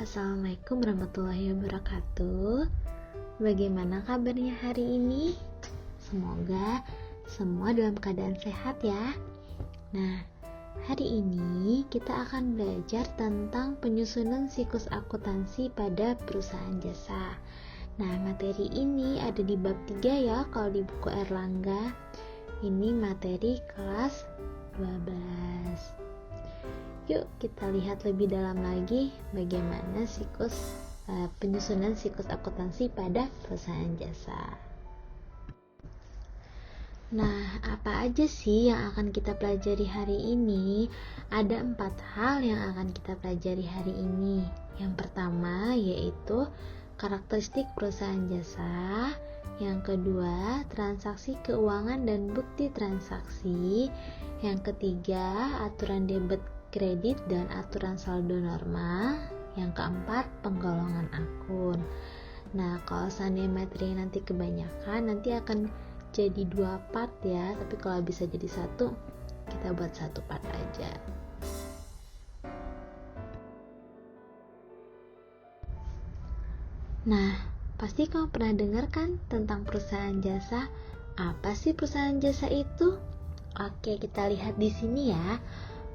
Assalamualaikum warahmatullahi wabarakatuh. Bagaimana kabarnya hari ini? Semoga semua dalam keadaan sehat ya. Nah, hari ini kita akan belajar tentang penyusunan siklus akuntansi pada perusahaan jasa. Nah, materi ini ada di bab 3 ya kalau di buku Erlangga. Ini materi kelas 12. Yuk kita lihat lebih dalam lagi bagaimana penyusunan siklus akuntansi pada perusahaan jasa. Nah, apa aja sih yang akan kita pelajari hari ini? Ada 4 hal yang akan kita pelajari hari ini. Yang pertama yaitu karakteristik perusahaan jasa. Yang kedua, transaksi keuangan dan bukti transaksi. Yang ketiga, aturan debit kredit dan aturan saldo normal. Yang keempat, penggolongan akun. Nah, kalau seandainya materi nanti kebanyakan, nanti akan jadi 2 part ya, tapi kalau bisa jadi 1, kita buat 1 part aja. Nah, pasti kamu pernah dengar kan tentang perusahaan jasa? Apa sih perusahaan jasa itu? Oke, kita lihat di sini ya.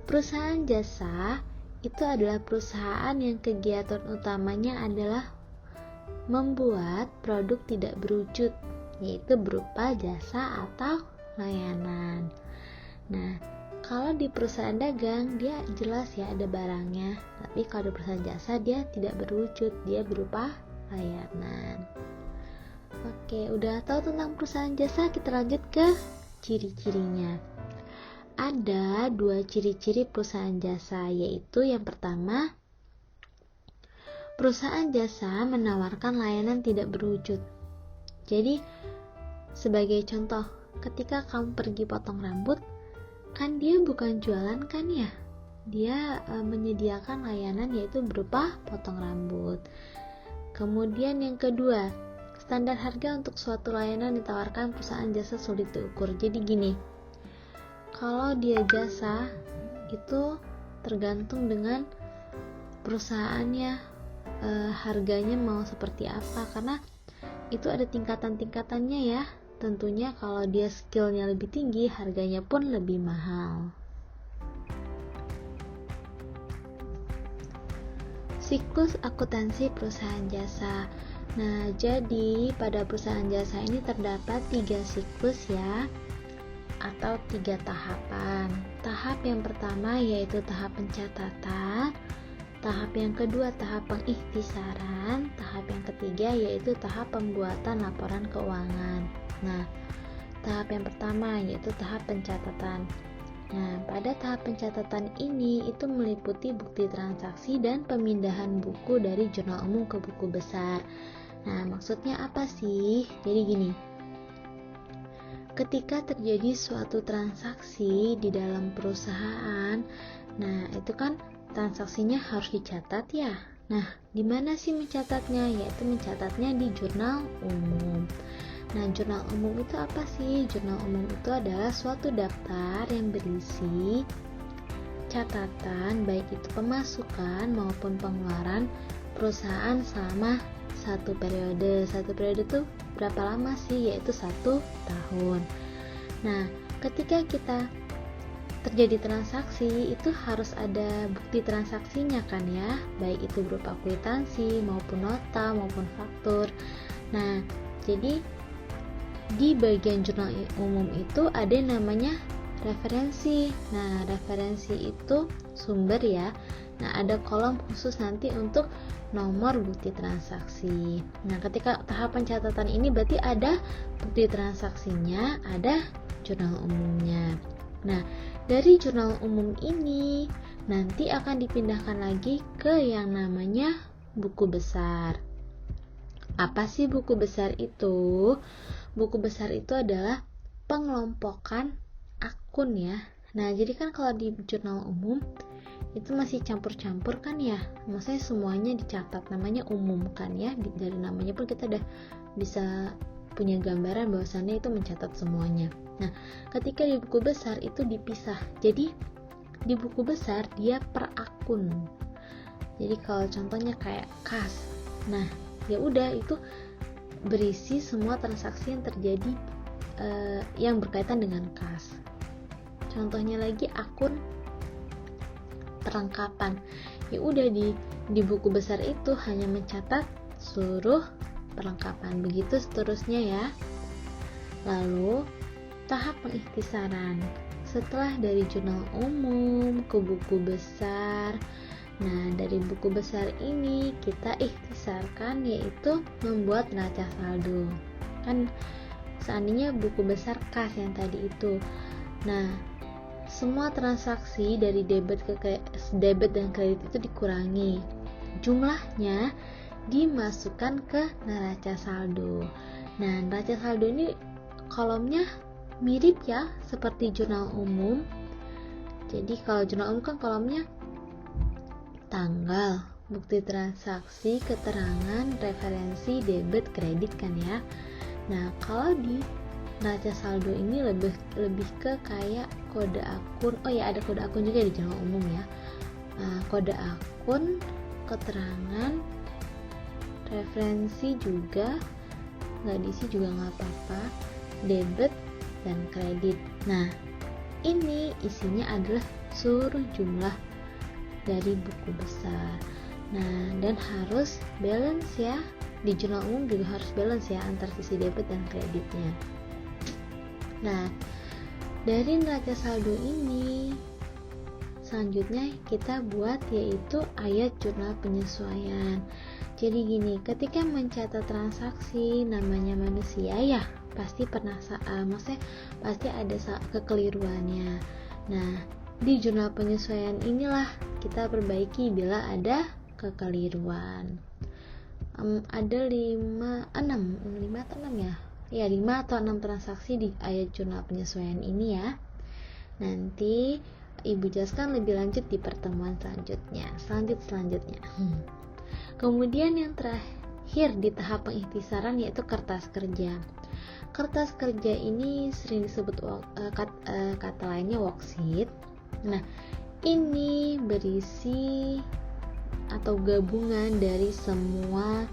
Perusahaan jasa itu adalah perusahaan yang kegiatan utamanya adalah membuat produk tidak berwujud, yaitu berupa jasa atau layanan. Nah, kalau di perusahaan dagang dia jelas ya ada barangnya, tapi kalau di perusahaan jasa dia tidak berwujud, dia berupa layanan. Oke, udah tahu tentang perusahaan jasa, kita lanjut ke ciri-cirinya. Ada 2 ciri-ciri perusahaan jasa, yaitu yang pertama, perusahaan jasa menawarkan layanan tidak berwujud. Jadi, sebagai contoh, ketika kamu pergi potong rambut, kan dia bukan jualan kan ya? Dia menyediakan layanan yaitu berupa potong rambut. Kemudian yang kedua, standar harga untuk suatu layanan ditawarkan perusahaan jasa sulit diukur. Jadi gini, kalau dia jasa itu tergantung dengan perusahaannya, harganya mau seperti apa, karena itu ada tingkatan-tingkatannya ya. Tentunya kalau dia skillnya lebih tinggi, harganya pun lebih mahal. Siklus akuntansi perusahaan jasa. Nah, jadi pada perusahaan jasa ini terdapat 3 siklus ya, atau 3 tahapan. Tahap yang pertama yaitu tahap pencatatan, tahap yang kedua tahap pengikhtisaran, tahap yang ketiga yaitu tahap pembuatan laporan keuangan. Nah, tahap yang pertama yaitu tahap pencatatan. Nah, pada tahap pencatatan ini itu meliputi bukti transaksi dan pemindahan buku dari jurnal umum ke buku besar. Nah, maksudnya apa sih? Jadi gini, ketika terjadi suatu transaksi di dalam perusahaan, nah itu kan transaksinya harus dicatat ya. Nah, di mana sih mencatatnya? Yaitu mencatatnya di jurnal umum. Nah, jurnal umum itu apa sih? Jurnal umum itu adalah suatu daftar yang berisi catatan baik itu pemasukan maupun pengeluaran perusahaan selama 1 periode. 1 periode itu berapa lama sih? Yaitu 1 tahun. Nah, ketika kita terjadi transaksi, itu harus ada bukti transaksinya kan ya, baik itu berupa kwitansi maupun nota maupun faktur. Nah, jadi di bagian jurnal umum itu ada yang namanya referensi. Nah, referensi itu sumber ya. Nah, ada kolom khusus nanti untuk nomor bukti transaksi. Nah, ketika tahap pencatatan ini berarti ada bukti transaksinya, ada jurnal umumnya. Nah, dari jurnal umum ini nanti akan dipindahkan lagi ke yang namanya buku besar. Apa sih buku besar itu? Buku besar itu adalah pengelompokan akun ya. Nah, jadi kan kalau di jurnal umum itu masih campur-campur kan ya, maksudnya semuanya dicatat, namanya umum kan ya, dari namanya pun kita udah bisa punya gambaran bahwasannya itu mencatat semuanya. Nah, ketika di buku besar itu dipisah, jadi di buku besar dia per akun. Jadi kalau contohnya kayak kas, nah ya udah itu berisi semua transaksi yang terjadi yang berkaitan dengan kas. Contohnya lagi akun perlengkapan, ya udah di buku besar itu hanya mencatat seluruh perlengkapan, begitu seterusnya ya. Lalu tahap pengikhtisaran, setelah dari jurnal umum ke buku besar. Nah, dari buku besar ini kita ikhtisarkan, yaitu membuat neraca saldo. Kan seandainya buku besar kas yang tadi itu. Nah, semua transaksi dari debit dan kredit itu dikurangi. Jumlahnya dimasukkan ke neraca saldo. Nah, neraca saldo ini kolomnya mirip ya seperti jurnal umum. Jadi kalau jurnal umum kan kolomnya tanggal, bukti transaksi, keterangan, referensi, debit, kredit kan ya. Nah, kalau di neraca saldo ini lebih ke kayak kode akun. Oh ya, ada kode akun juga di jurnal umum ya. Nah, kode akun, keterangan, referensi juga, nggak diisi juga nggak apa-apa, debit dan kredit. Nah, ini isinya adalah seluruh jumlah dari buku besar. Nah, dan harus balance ya. Di jurnal umum juga harus balance ya antar sisi debit dan kreditnya. Nah, dari neraca saldo ini selanjutnya kita buat yaitu ayat jurnal penyesuaian. Jadi gini, ketika mencatat transaksi, namanya manusia ya pasti pernah maksudnya pasti ada kekeliruannya. Nah, di jurnal penyesuaian inilah kita perbaiki bila ada kekeliruan. Ada 5 atau 6 ya? Ya, 5 atau 6 transaksi di ayat jurnal penyesuaian ini ya. Nanti Ibu jelaskan lebih lanjut di pertemuan selanjutnya. Kemudian yang terakhir di tahap pengikhtisaran yaitu kertas kerja. Kertas kerja ini sering disebut kata lainnya worksheet. Nah, ini berisi atau gabungan dari semua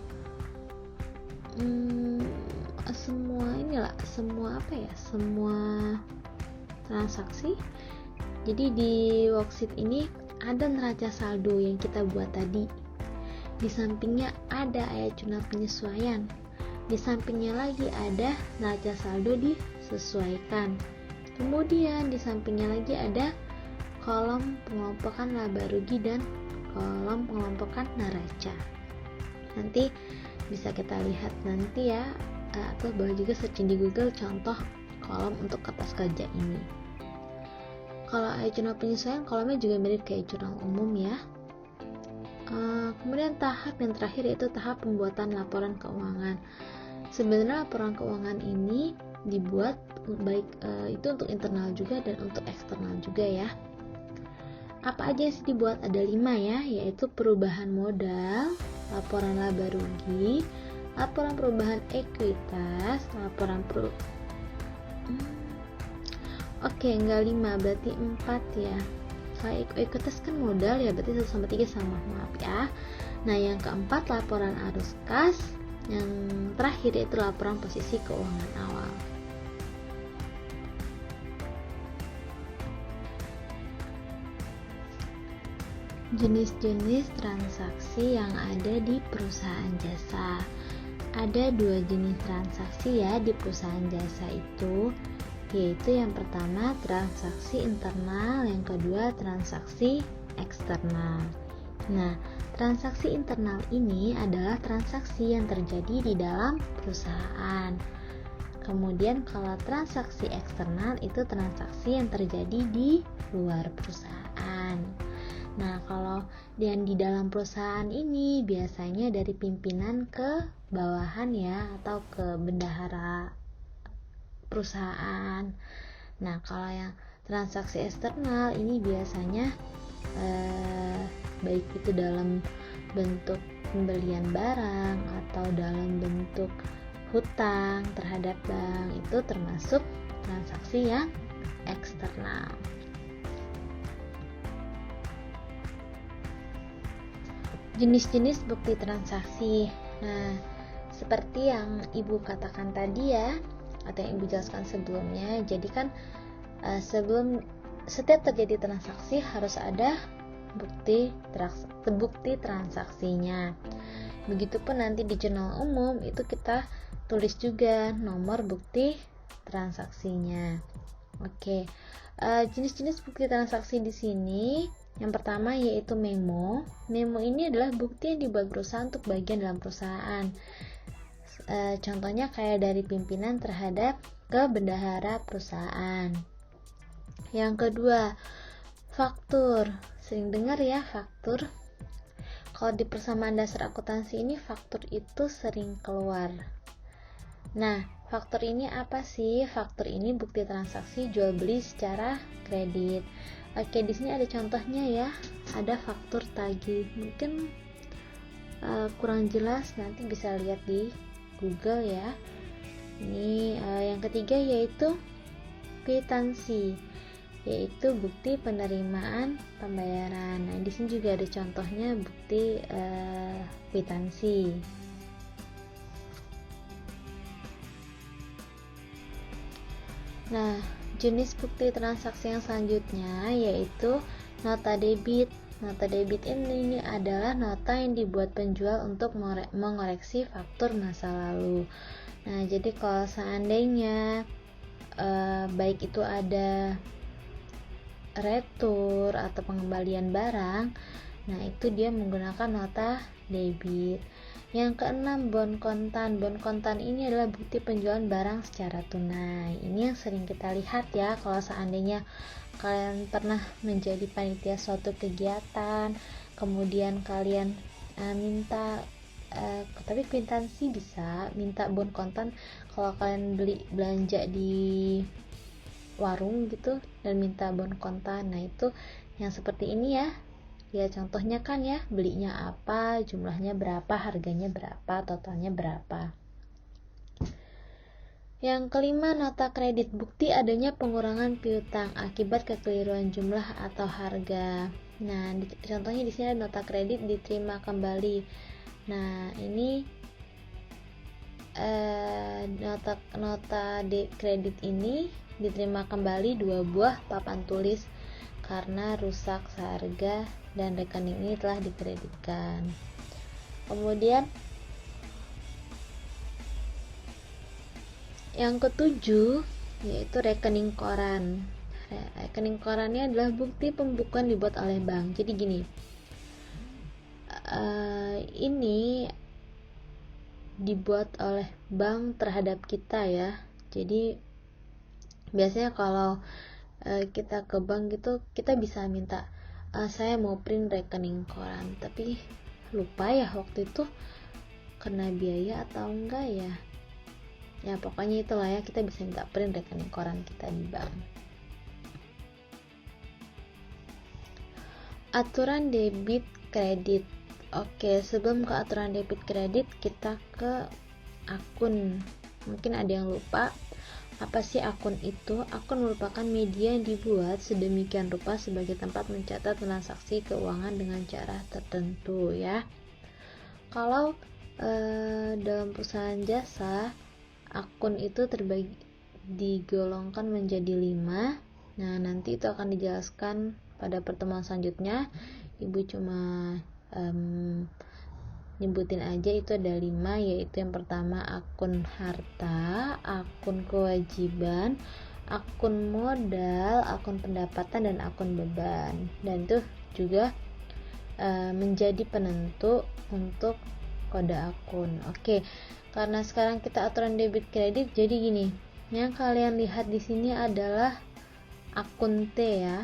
transaksi. Jadi di worksheet ini ada neraca saldo yang kita buat tadi. Di sampingnya ada ayat jurnal penyesuaian. Di sampingnya lagi ada neraca saldo disesuaikan. Kemudian di sampingnya lagi ada kolom pengelompokan laba rugi dan kolom pengelompokan neraca. Nanti bisa kita lihat nanti ya, atau boleh juga searching di Google contoh kolom untuk kertas kerja ini. Kalau ayat jurnal penyesuaian kolomnya juga mirip kayak jurnal umum ya. Kemudian tahap yang terakhir yaitu tahap pembuatan laporan keuangan. Sebenarnya laporan keuangan ini dibuat baik itu untuk internal juga dan untuk eksternal juga ya. Apa aja sih dibuat? Ada 5 ya, yaitu perubahan modal, laporan laba rugi, laporan perubahan ekuitas, laporan enggak 5, berarti 4 ya. Kalau ekuitas kan modal ya, berarti 1 sampai 3 sama, maaf ya. Nah, yang keempat laporan arus kas, yang terakhir yaitu laporan posisi keuangan awal. Jenis-jenis transaksi yang ada di perusahaan jasa. Ada 2 jenis transaksi ya di perusahaan jasa itu, yaitu yang pertama transaksi internal, yang kedua transaksi eksternal. Nah, transaksi internal ini adalah transaksi yang terjadi di dalam perusahaan. Kemudian kalau transaksi eksternal itu transaksi yang terjadi di luar perusahaan. Nah, kalau yang di dalam perusahaan ini biasanya dari pimpinan ke bawahan ya, atau ke bendahara perusahaan. Nah, kalau yang transaksi eksternal ini biasanya baik itu dalam bentuk pembelian barang atau dalam bentuk hutang terhadap bank, itu termasuk transaksi yang eksternal. jenis-jenis bukti transaksi. Nah, seperti yang Ibu katakan tadi ya, atau yang Ibu jelaskan sebelumnya, jadi kan sebelum setiap terjadi transaksi harus ada bukti transaksinya. Begitupun nanti di jurnal umum itu kita tulis juga nomor bukti transaksinya. Oke, jenis-jenis bukti transaksi di sini yang pertama yaitu memo. Memo ini adalah bukti yang dibuat perusahaan untuk bagian dalam perusahaan. Contohnya kayak dari pimpinan terhadap ke bendahara perusahaan. Yang kedua, faktur. Sering dengar ya faktur. Kalau di persamaan dasar akuntansi ini faktur itu sering keluar. Nah, faktur ini apa sih? Faktur ini bukti transaksi jual beli secara kredit. Oke, di sini ada contohnya ya. Ada faktur tagih. Mungkin kurang jelas, nanti bisa lihat di Google ya. Ini yang ketiga yaitu kwitansi, yaitu bukti penerimaan pembayaran. Nah, di sini juga ada contohnya bukti kwitansi. Nah, jenis bukti transaksi yang selanjutnya yaitu nota debit. Nota debit ini adalah nota yang dibuat penjual untuk mengoreksi faktur masa lalu. Nah, jadi kalau seandainya baik itu ada retur atau pengembalian barang, nah itu dia menggunakan nota debit. Yang keenam, bon kontan. Bon kontan ini adalah bukti penjualan barang secara tunai. Ini yang sering kita lihat ya, kalau seandainya kalian pernah menjadi panitia suatu kegiatan, kemudian kalian minta tapi kwitansi bisa, minta bon kontan kalau kalian belanja di warung gitu dan minta bon kontan. Nah, itu yang seperti ini ya. Ya contohnya kan ya, belinya apa, jumlahnya berapa, harganya berapa, totalnya berapa. Yang kelima, nota kredit. Bukti adanya pengurangan piutang akibat kekeliruan jumlah atau harga. Nah, contohnya di sini ada nota kredit diterima kembali. Nah, ini nota kredit ini diterima kembali 2 buah papan tulis karena rusak seharga dan rekening ini telah dikreditkan. Kemudian yang ketujuh yaitu rekening koran. Rekening korannya adalah bukti pembukuan dibuat oleh bank. Jadi gini, ini dibuat oleh bank terhadap kita ya. Jadi biasanya kalau kita ke bank gitu, kita bisa minta saya mau print rekening koran, tapi lupa ya waktu itu kena biaya atau enggak ya. Ya pokoknya itulah ya, kita bisa minta print rekening koran kita di bank. Aturan debit kredit. Oke, sebelum ke aturan debit kredit, kita ke akun. Mungkin ada yang lupa. Apa sih akun itu? Akun merupakan media yang dibuat sedemikian rupa sebagai tempat mencatat transaksi keuangan dengan cara tertentu ya. Kalau dalam perusahaan jasa, akun itu digolongkan menjadi 5. Nah, nanti itu akan dijelaskan pada pertemuan selanjutnya. Ibu cuma nyebutin aja, itu ada 5, yaitu yang pertama akun harta, akun kewajiban, akun modal, akun pendapatan, dan akun beban. Dan itu juga menjadi penentu untuk kode akun. Oke, karena sekarang kita aturan debit kredit, jadi gini, yang kalian lihat di sini adalah akun T ya.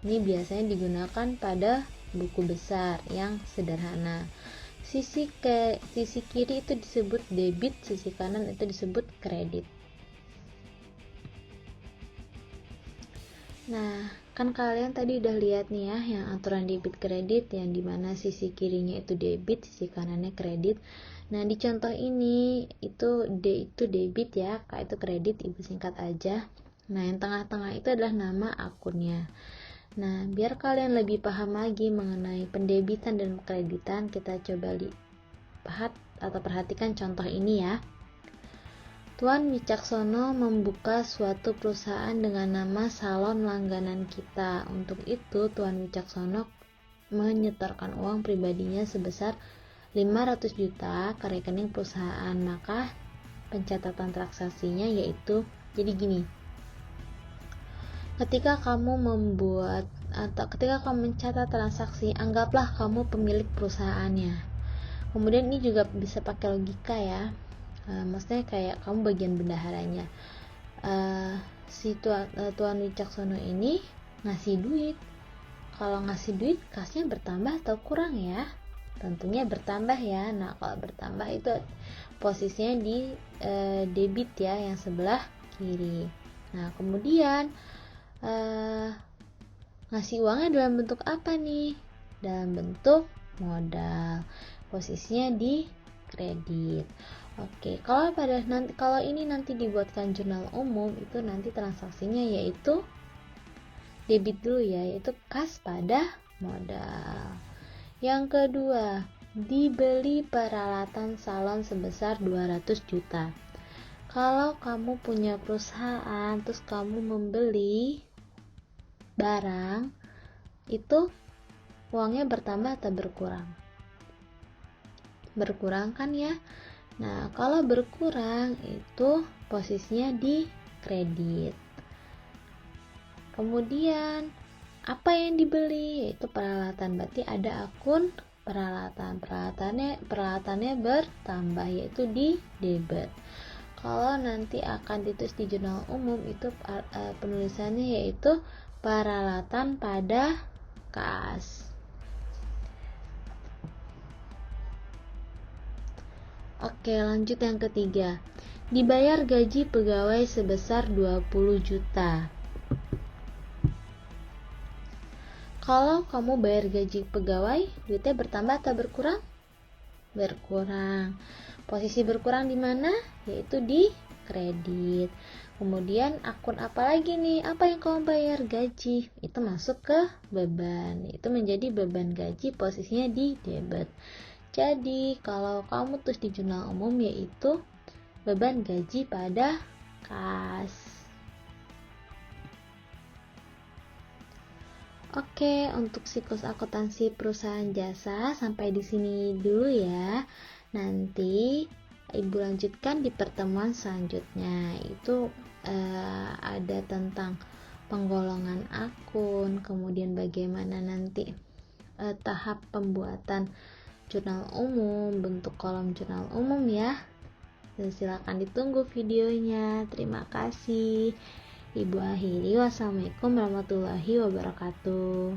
Ini biasanya digunakan pada buku besar yang sederhana. Sisi kiri itu disebut debit, sisi kanan itu disebut kredit. Nah, kan kalian tadi udah lihat nih ya yang aturan debit kredit, yang dimana sisi kirinya itu debit, sisi kanannya kredit. Nah, di contoh ini itu D itu debit ya, K itu kredit, ibu singkat aja. Nah, yang tengah-tengah itu adalah nama akunnya. Nah, biar kalian lebih paham lagi mengenai pendebitan dan kreditan, kita coba lihat atau perhatikan contoh ini ya. Tuan Wicaksono membuka suatu perusahaan dengan nama salon langganan kita. Untuk itu, Tuan Wicaksono menyetorkan uang pribadinya sebesar 500 juta ke rekening perusahaan. Maka pencatatan transaksinya yaitu, jadi gini, ketika kamu mencatat transaksi, anggaplah kamu pemilik perusahaannya. Kemudian ini juga bisa pakai logika ya, maksudnya kayak kamu bagian bendaharanya. Si Tuan Wicaksono ini ngasih duit. Kalau ngasih duit, kasnya bertambah atau kurang ya? Tentunya bertambah ya. Nah, kalau bertambah itu posisinya di debit ya, yang sebelah kiri. Nah, kemudian ngasih uangnya dalam bentuk apa nih? Dalam bentuk modal. Posisinya di kredit. Oke, kalau ini nanti dibuatkan jurnal umum, itu nanti transaksinya yaitu debit dulu ya, yaitu kas pada modal. Yang kedua, dibeli peralatan salon sebesar 200 juta. Kalau kamu punya perusahaan, terus kamu membeli barang, itu uangnya bertambah atau berkurang? Berkurang kan ya? Nah, kalau berkurang itu posisinya di kredit. Kemudian apa yang dibeli? Yaitu peralatan. Berarti ada akun peralatan. Peralatannya bertambah, yaitu di debit. Kalau nanti akan ditulis di jurnal umum, itu penulisannya yaitu peralatan pada kas. Oke, lanjut yang ketiga. Dibayar gaji pegawai sebesar 20 juta. Kalau kamu bayar gaji pegawai, duitnya bertambah atau berkurang? Berkurang. Posisi berkurang di mana? Yaitu di kredit. Kemudian akun apa lagi nih? Apa yang kamu bayar? Gaji. Itu masuk ke beban. Itu menjadi beban gaji, posisinya di debit. Jadi kalau kamu tulis di jurnal umum, yaitu beban gaji pada kas. Oke, untuk siklus akuntansi perusahaan jasa sampai di sini dulu ya. Nanti Ibu lanjutkan di pertemuan selanjutnya. Itu ada tentang penggolongan akun, kemudian bagaimana nanti tahap pembuatan jurnal umum, bentuk kolom jurnal umum ya. Dan silakan ditunggu videonya. Terima kasih. Ibu akhiri, wassalamualaikum warahmatullahi wabarakatuh.